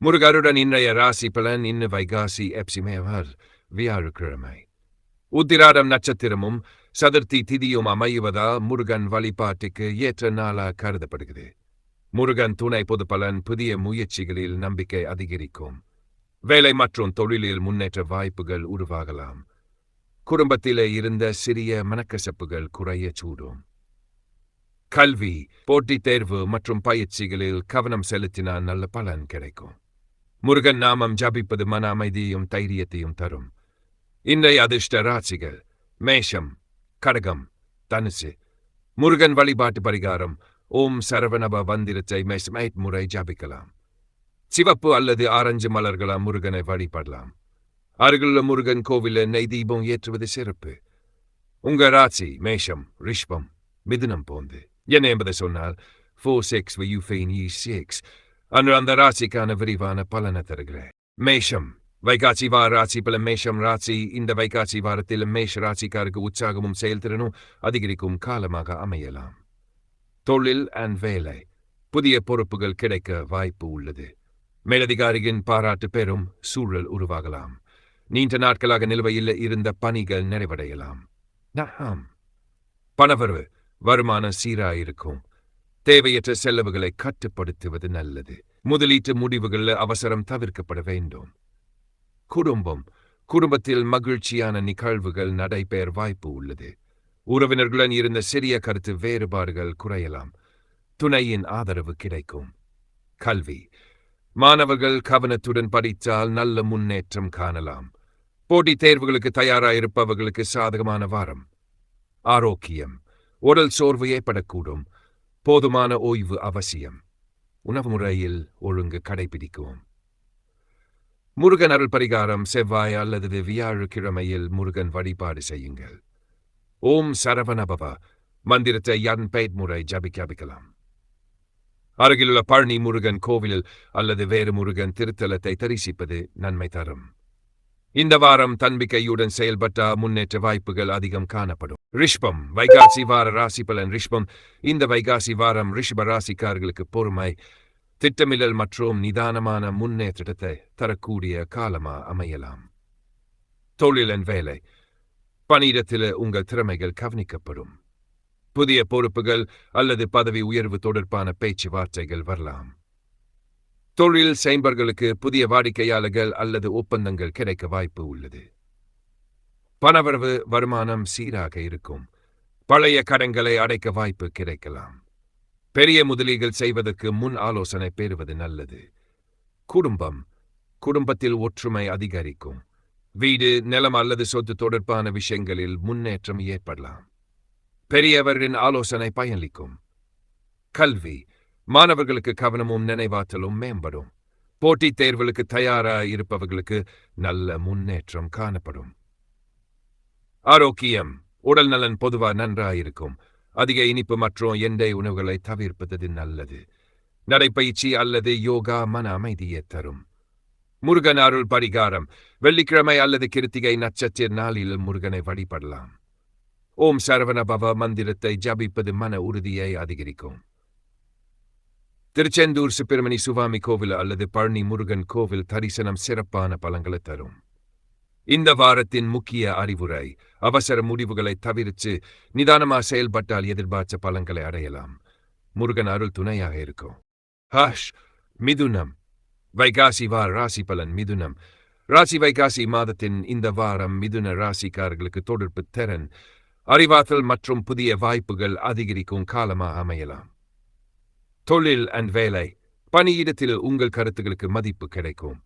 முருகருடன் இன்றைய ராசி பலன் இன்னு வைகாசி எப்சிமேவர் வியாழக்கிழமை. உத்திராடம் நட்சத்திரமும் சதுர்த்தி திதியும் அமைவதால் முருகன் வழிபாட்டுக்கு ஏற்ற நாளாக கருதப்படுகிறது. முருகன் துணை பொது பலன் புதிய முயற்சிகளில் நம்பிக்கை அதிகரிக்கும். வேலை மற்றும் தொழிலில் முன்னேற்ற வாய்ப்புகள் உருவாகலாம். குடும்பத்திலே இருந்த சிறிய மனக்கசப்புகள் குறைய சூடும். கல்வி, போட்டித் தேர்வு மற்றும் பயிற்சிகளில் கவனம் செலுத்தினால் நல்ல பலன் கிடைக்கும். முருகன் நாமம் ஜபிப்பது மன அமைதியையும் தைரியத்தையும் தரும். இன்றைய அதிர்ஷ்ட ராசிகள் மேஷம், கடகம், தனுசு. முருகன் வழிபாட்டு பரிகாரம் ஓம் சரவணப வந்திரத்தை மேஷம் 8 முறை ஜபிக்கலாம். சிவப்பு அல்லது ஆரஞ்சு மலர்களால் முருகனை வழிபடலாம். அருகிலுள்ள முருகன் கோவிலில் நெய் தீபம் ஏற்றுவது சிறப்பு. உங்க ராசி மேஷம், ரிஷபம், மிதுனம் போந்து என்ன என்பதை சொன்னால் 4-6 அன்று அந்த ராசிக்கான விரிவான பலனை தருகிறேன். மேஷம் வைகாசி வார ராசி பல மேஷம் ராசி இந்த வைகாசி வாரத்தில் மேஷ ராசிக்காருக்கு உற்சாகமும் செயல்திறனும் அதிகரிக்கும் காலமாக அமையலாம். தொழில் அண்ட் வேலை, புதிய பொறுப்புகள் கிடைக்க வாய்ப்பு உள்ளது. மேலதிகாரியின் பாராட்டு பெறும் சூழல் உருவாகலாம். நீண்ட நாட்களாக நிலுவையில் இருந்த பணிகள் நிறைவடையலாம். பணவரவு வருமானம் சீராயிருக்கும். தேவையற்ற செலவுகளை கட்டுப்படுத்துவது நல்லது. முதலீட்டு முடிவுகளில் அவசரம் தவிர்க்கப்பட வேண்டும். குடும்பத்தில் மகிழ்ச்சியான நிகழ்வுகள் நடைபெற வாய்ப்பு உள்ளது. உறவினர்களுடன் இருந்த சிறிய கருத்து வேறுபாடுகள் குறையலாம். துணையின் ஆதரவு கிடைக்கும். கல்வி, மாணவர்கள் கவனத்துடன் படித்தால் நல்ல முன்னேற்றம் காணலாம். போட்டித் தேர்வுகளுக்கு தயாராயிருப்பவர்களுக்கு சாதகமான வாரம். ஆரோக்கியம், உடல் சோர்வு ஏற்படக்கூடும். போதுமான ஓய்வு அவசியம். உணவு முறையில் ஒழுங்கு கடைபிடிக்கும். முருகன் அருள் பரிகாரம் செவ்வாய் அல்லது வியாழக்கிழமையில் முருகன் வழிபாடு செய்யுங்கள். ஓம் சரவணபவ மந்திரத்தை 8 முறை ஜபிக்கலாம். அருகிலுள்ள பழனி முருகன் கோவிலில் அல்லது வேறு முருகன் திருத்தலத்தை தரிசிப்பது நன்மை தரும். இந்த வாரம் தன்பிக்கையுடன் செயல்பட்ட முன்னேற்ற வாய்ப்புகள் அதிகம் காணப்படும். ரிஷபம் வைகாசி வார ராசி பலன். ரிஷபம் இந்த வைகாசி வாரம் ரிஷப ராசிக்காரர்களுக்கு பொறுமை, திட்டமிடல் மற்றும் நிதானமான முன்னேற்றத்தை தரக்கூடிய காலமா அமையலாம். தொழில் and வேலை, பணியிடத்தில் உங்கள் திறமைகள் கவனிக்கப்படும். புதிய பொறுப்புகள் அல்லது பதவி உயர்வு தொடர்பான பேச்சுவார்த்தைகள் வரலாம். தொழில் செய்பவர்களுக்கு புதிய வாடிக்கையாளர்கள் அல்லது ஒப்பந்தங்கள் கிடைக்க வாய்ப்பு உள்ளது. பணவரவு வருமானம் சீராக இருக்கும். பழைய கடன்களை அடைக்க வாய்ப்பு கிடைக்கலாம். பெரிய முதலீடுகள் செய்வதற்கு முன் ஆலோசனை பெறுவது நல்லது. குடும்பத்தில் ஒற்றுமை அதிகரிக்கும். வீடு, நிலம் அல்லது சொத்து தொடர்பான விஷயங்களில் முன்னேற்றம் ஏற்படலாம். பெரியவரின் ஆலோசனை பயனளிக்கும். கல்வி, மாணவர்களுக்கு கவனமும் நினைவாற்றலும் மேம்படும். போட்டித் தேர்வுகளுக்கு தயாராக இருப்பவர்களுக்கு நல்ல முன்னேற்றம் காணப்படும். ஆரோக்கியம், உடல் நலன் பொதுவாக நன்றாயிருக்கும். அதிக இனிப்பு மற்றும் எண்ணெய் உணவுகளை தவிர்ப்பது நல்லது. நடைப்பயிற்சி அல்லது யோகா மன அமைதியை தரும். முருகன் அருள் பரிகாரம் வெள்ளிக்கிழமை அல்லது கிருத்திகை நட்சத்திர நாளில் முருகனை வழிபடலாம். ஓம் சரவணபவ மந்திரத்தை ஜபிப்பது மன உறுதியை அதிகரிக்கும். திருச்செந்தூர் சுப்பிரமணி சுவாமி கோவில் அல்லது பழனி முருகன் கோவில் தரிசனம் சிறப்பான பலன்களை தரும். இந்த வாரத்தின் முக்கிய அறிவுரை, அவசர முடிவுகளை தவிர்த்து நிதானமாக செயல்பட்டால் எதிர்பார்த்த பலன்களை அடையலாம். முருகன் அருள் துணையாக இருக்கும். மிதுனம் வைகாசி வார ராசி பலன். மிதுனம் ராசி வைகாசி மாதத்தின் இந்த வாரம் மிதுன ராசிக்காரர்களுக்கு தொடர்பு திறன், அறிவாற்றல் மற்றும் புதிய வாய்ப்புகள் அதிகரிக்கும் காலமாக அமையலாம். தொழில் and வேலை, பணியிடத்தில் உங்கள் கருத்துக்களுக்கு மதிப்பு கிடைக்கும்.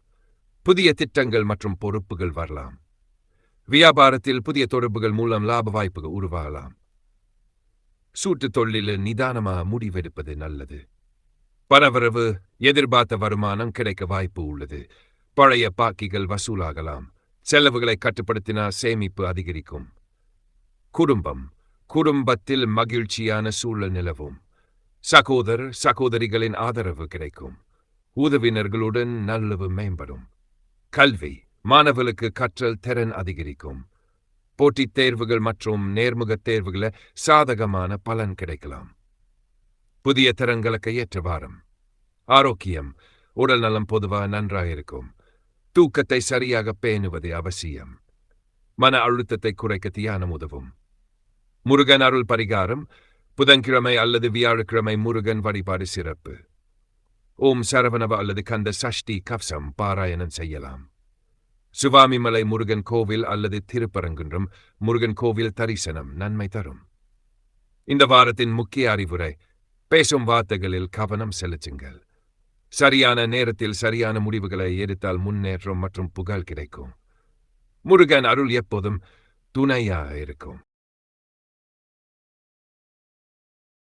புதிய திட்டங்கள் மற்றும் பொறுப்புகள் வரலாம். வியாபாரத்தில் புதிய தொடர்புகள் மூலம் லாப வாய்ப்புகள் உருவாகலாம். சூட்டு தொழிலில் நிதானமாக முடிவெடுப்பது நல்லது. பணவரவு, எதிர்பார்த்த வருமானம் கிடைக்க வாய்ப்பு உள்ளது. பழைய பாக்கிகள் வசூலாகலாம். செலவுகளை கட்டுப்படுத்தினால் சேமிப்பு அதிகரிக்கும். குடும்பத்தில் மகிழ்ச்சியான சூழல் நிலவும். சகோதரிகளின் ஆதரவு கிடைக்கும். உறவினர்களுடன் நல்லுறவு மேம்படும். கல்வி, மாணவர்களுக்கு கற்றல் திறன் அதிகரிக்கும். போட்டித் தேர்வுகள் மற்றும் நேர்முக தேர்வுகளில் சாதகமான பலன் கிடைக்கலாம். புதிய திறன்களுக்கு ஏற்ற வாரம். ஆரோக்கியம், உடல் நலம் பொதுவாக நன்றாயிருக்கும். தூக்கத்தை சரியாக பேணுவது அவசியம். மன அழுத்தத்தை குறைக்க தியானம் உதவும். முருகன் அருள் பரிகாரம். புதன்கிழமை அல்லது வியாழக்கிழமை முருகன் வழிபாடு சிறப்பு. ஓம் சரவணப அல்லது கந்த சஷ்டி கவசம் பாராயணம் செய்யலாம். சுவாமிமலை முருகன் கோவில் அல்லது திருப்பரங்குன்றம் முருகன் கோவில் தரிசனம் நன்மை தரும். இந்த வாரத்தின் முக்கிய அறிவுரை: பேசும் வார்த்தைகளில் கவனம் செலுத்துங்கள். சரியான நேரத்தில் சரியான முடிவுகளை எடுத்தால் முன்னேற்றம் மற்றும் புகழ் கிடைக்கும். முருகன் அருள் எப்போதும் துணையாக இருக்கும்.